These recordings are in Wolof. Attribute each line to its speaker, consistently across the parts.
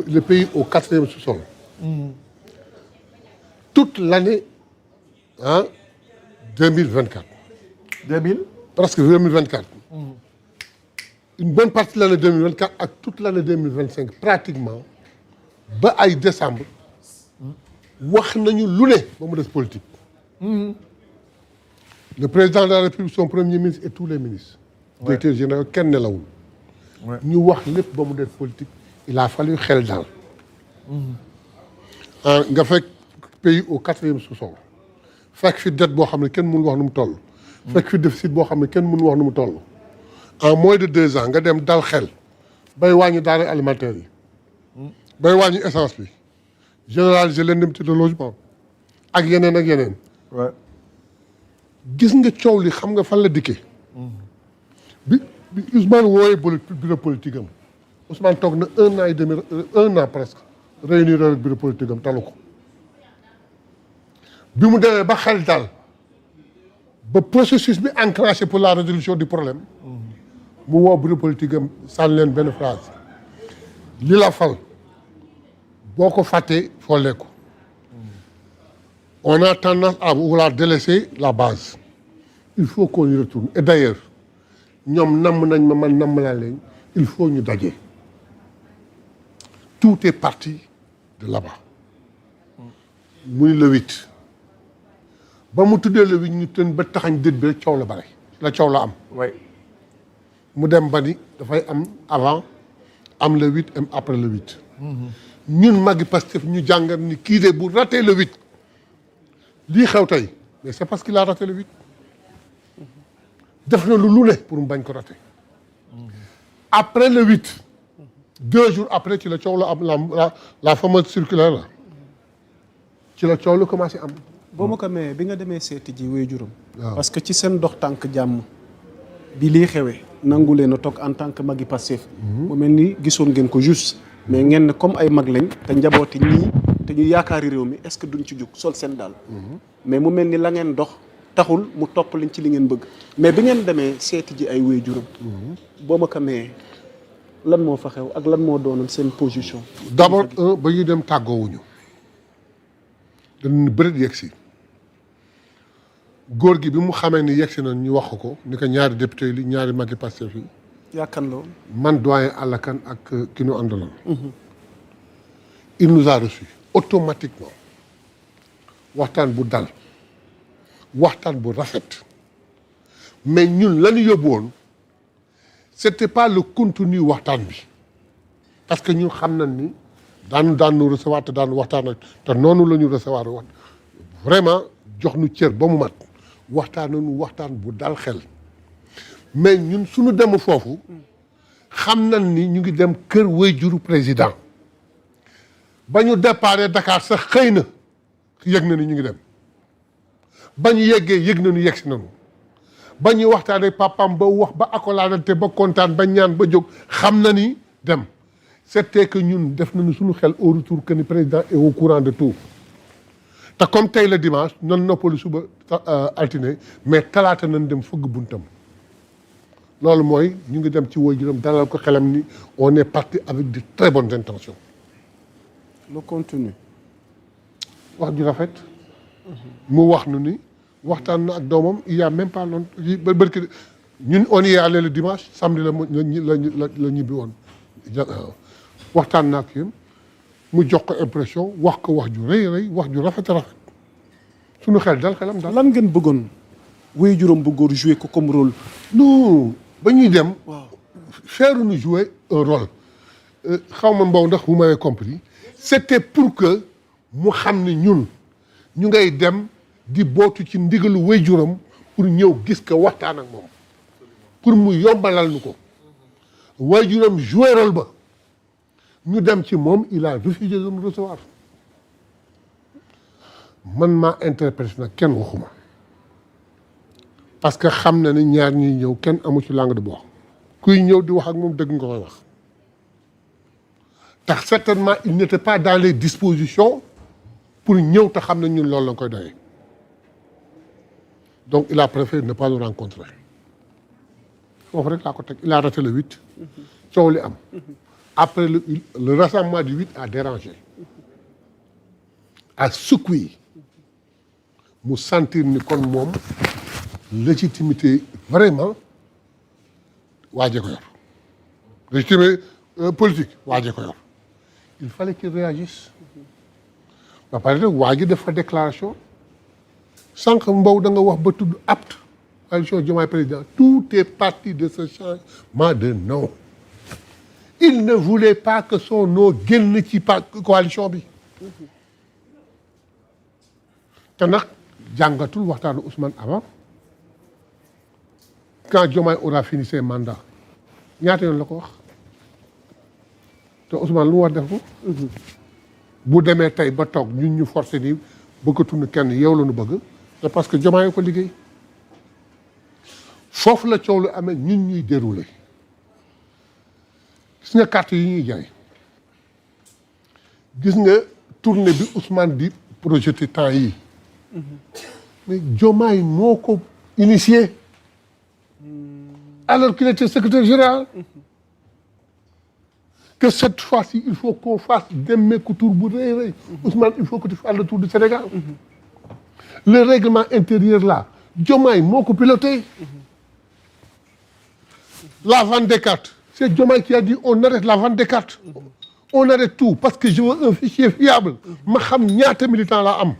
Speaker 1: le pays au 4e sous-sol. Toute l'année 2024.
Speaker 2: 2000.
Speaker 1: Presque 2024. Une bonne partie de l'année 2024 ak toute l'année 2025 pratiquement ba ay décembre wax nañu lu ne ba mu des politique. Le président de la République, son premier ministre et tous les ministres. Directeur général kenn nelawul. ñu wax lépp ba mu des politique. Il a fallu xel daal. nga fekk pays au 4e sous-sol. fekk fi dette boo xam ne kenn mënu wax nu mu toll. fekk fi déficit boo xam ne kenn mënu wax nu mu toll. en moins de 2 ans nga dem dal xel bay wàññi denrées alimentaires yi. bay wàññi essence bi. généraliser l'indemnité de logement. ak yeneen ak yeneen. gis nga coow li xam nga fan la dikkee. bi Ousmane wooyee bureau politique am. Ousmane toog na 1 an et demi 1 an presque réunir avec bureau politique am talu ko bi mu demee ba xel dal ba processus bi enclenché pour la résolution du problème mu woo bureau politique am sànni leen benn phrase li la fal boo ko fàttee folleeku on a tendance à vouloir délaisser la base il faut qu'on y retourne et d'ailleurs ñoom namm nañ ma man namm naa leen il faut ñu daje. Tout est parti de là-bas. muy le 8. ba mu tuddee le 8 ñu tën ba taxañ dét bi rek coow la bare la coow la am. mu dem ba ni dafay am avant am le 8 am après le 8. ñun magi Pastef ñu jàngat ni kii de bu raté le 8. lii xew tey mais c'est parce qu'il a raté le 8. def na lu ne pour mu bañ ko raté. après le 8. 2 jours après ci la coow la am la fameuse circulaire la ci la coow la commencé am.
Speaker 3: boo ma ko mayee bi nga demee seeti ji waajuram. parce que ci seen dox tànk jàmm bi lii xewee nangu leen a toog en tant que magi Pastef. mu mel ni gisoon ngeen ko juste. mais ngeen ne comme ay mag lañ te njabooti ñii te ñu yaakaari réew mi est-ce que duñ ci jug sol seen daal. mais mu mel ni la ngeen dox taxul mu topp liñ ci li ngeen bëgg. mais bi ngeen demee seeti ji ay waajuram. boo ma ko mayee lan moo fa xew ak lan moo doonoon seen position.
Speaker 1: d'abord ba ñuy dem tàggoowuñu dañu bëri yegg si góor gi bi mu xamee ni yegg si na ñu wax ko ni ko ñaari député yi ñaari magi Pastef yi.
Speaker 3: yaakaar la woon
Speaker 1: man doyen Alla Kane ak ki ñu àndaloon. il nous a reçus automatiquement waxtaan bu dal waxtaan bu rafet mais ñun la ñu yóbbu woon c'était pas le contenu waxtaan bi parce que ñun xam nañ ni daanu recevoir te daanu waxtaan ak te noonu la ñu recevoir wax vraiment jox nu cër ba mu mat waxtaan nañu waxtaan bu dal xel mais ñun suñu dem foofu xam nañ ni ñu ngi dem kër waajuru président ba ñu déparé Dakar sax xëy na yëg na ni ñu ngi dem ba ñu yeggee yëg na ni yegg si nañu ba ñuy waxtaanee papam ba wax ba akolaadante ba kontaan ba ñaan ba jóg xam na ni dem c'était que ñun def nañu suñu xel au retour que ni président est au courant de tout te comme tey la dimanche nan noppalu suba altine mais talaata nañ dem fëgg buntam loolu mooy ñu ngi dem ci waajuram dalal ko xelam ni on est parti avec de très bonnes intentions.
Speaker 3: le contenu.
Speaker 1: wax ju rafet. mu wax nu ni waxtaan na ak doomam il y a même pas longtemps ba barki ñun on y est allé le dimanche samedi la ñibbi woon waxtaan na ak yéen mu jox ko impression wax ko wax ju rëy wax ju rafet suñu xel dal xelam daal.
Speaker 3: lan ngeen bëggoon waajuram bu góor jouer ko comme rôle.
Speaker 1: non ba ñuy dem.
Speaker 3: waaw
Speaker 1: faire nous jouer un rôle xaw ma Mbow ndax vous m'avez compris c'était pour que mu xam ne ñun ñu ngay dem. di bootu ci ndigalu waajuram pour ñëw gis ko waxtaan ak moom pour mu yombalal nu ko waajuram joué rôle ba ñu dem ci moom il a refusé de nous recevoir man maa interprété nag kenn waxuma parce que xam na ni ñaar ñuy ñëw kenn amu ci langue de bois kuy ñëw di wax ak moom dëgg nga koy wax tax certainement il n'était pas dans les dispositions pour ñëw te xam ne ñun loolu la koy doyee donc il a préféré ne pas le rencontrer foofu rek laa ko teg il a raté le 8 coow li am après le rassemblement du 8 a dérangé a secoué mu sentir ni kon moom légitimité vraiment waajee ko yor légitimité politique waajee ko yor il fallait qu'il réagisse ba pare nag waa ji def fa déclaration sànq Mbow da nga wax ba tudd apte coalition Diomaye président tout est parti de ce changement de nom il ne voulait pas que son nom génn ci coalition bi te nag jàngatul waxtaanu Ousmane avant quand Diomaye aura fini ses mandats ñaata yoon la ko wax te Ousmane lu mu war def ko bu demee tey ba toog ñun ñu forcé ni bëggatuñu kenn yow la ñu bëgg c'est parce que Diomaye ko liggéey foofu la coow lu amee ñun ñuy déroulé gis nga carte yi ñuy jaay gis nga tournée bi Ousmane di projeté temps yi mais Diomaye moo ko initié alors qu'il était secrétaire général que cette fois-ci il faut qu'on fasse demmeeku tour bu rëy rëy Ousmane il faut que tu fasses le tour du Sénégal le règlement intérieur là Diomaye moo ko piloté la vente des cartes c'est Diomaye qui a dit on arrête la vente des cartes on arrête tout parce que je veux un fichier fiable ma xam ñaata militant laa am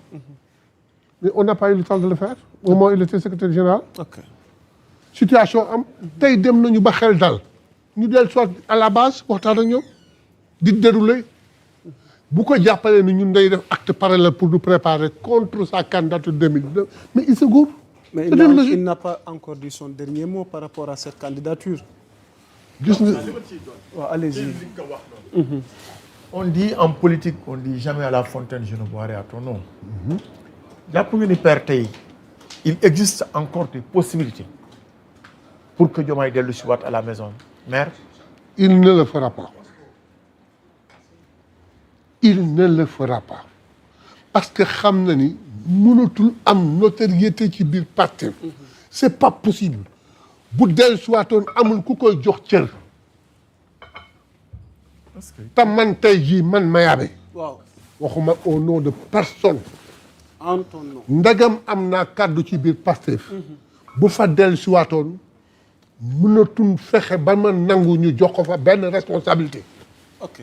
Speaker 1: mais on n'a pas eu le temps de le faire au moment où il était secrétaire général situation am tey dem nañu ba xel dal ñu dellu soit à la base waxtaan ak ñoom di dérouler bu ko jàppalee ni ñun day def acte parallèle pour nous préparer contre sa candidature 2019 mais il se gourre.
Speaker 3: Mais il n'a pas encore dit son dernier mot par rapport à cette candidature.
Speaker 1: gis nga
Speaker 3: waaw allez-y.
Speaker 2: On dit en politique on dit jamais à la fontaine je ne boirai à ton nom. jàpp nga ni père tey il existe encore des possibilités pour que Diomaye dellu si waat à la maison mère.
Speaker 1: il ne le fera pas il ne le fera pas parce que xam na ni mënatul am notoriété ci biir parti c'est pas possible bu dellu si waatoon amul ku koy jox cër te man tey jii man Mayabé
Speaker 3: waaw
Speaker 1: waxuma au nom de personne
Speaker 3: en ton nom.
Speaker 1: ndagam am naa kàddu ci biir Pastef bu fa dellu si waatoon mënatul fexe ba ma nangu ñu jox ko fa benn responsabilité
Speaker 3: ok.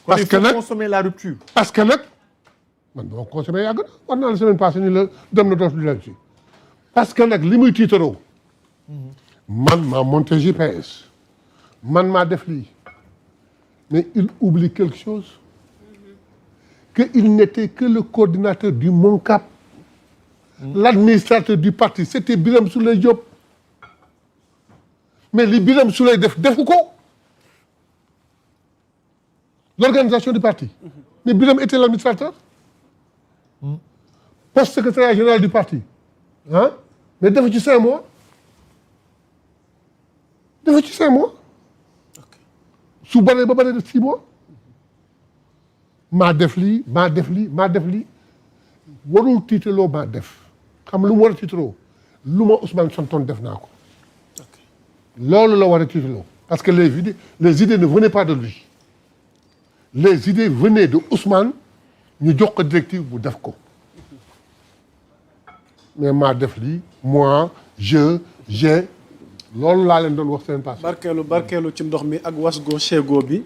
Speaker 1: parce que nag
Speaker 2: consommer la rupture.
Speaker 1: parce que nag man boo consommé yàgg na war naa la semaine passée ni la dem na dootu leen ci parce que nag li muy tiitaroo man maa monté GPS man maa def lii mais il oublie quelque chose que il n'était que le coordinateur du MONCAP l'administrateur du parti c'était Birame Souleye Diop mais li Birame Souleye defu ko l'organisation du parti mais Birame était l'administrateur poste secrétaire général du parti ah mais dafa ci 5 mois dafa ci 5 mois su baree ba baree def 6 mois maa def lii warul tiitaloo maa def xam lu mu war a tiitaloo lu ma Ousmane santoon def naa ko loolu la war a tiitaloo parce que les idées ne venaient pas de lui les idées venaient de Ousmane ñu jox ko directive bu def ko mais maa def lii moi j'ai loolu laa leen doon wax seen passé
Speaker 3: barkeelu ci ndox mi ak wasgo chego bi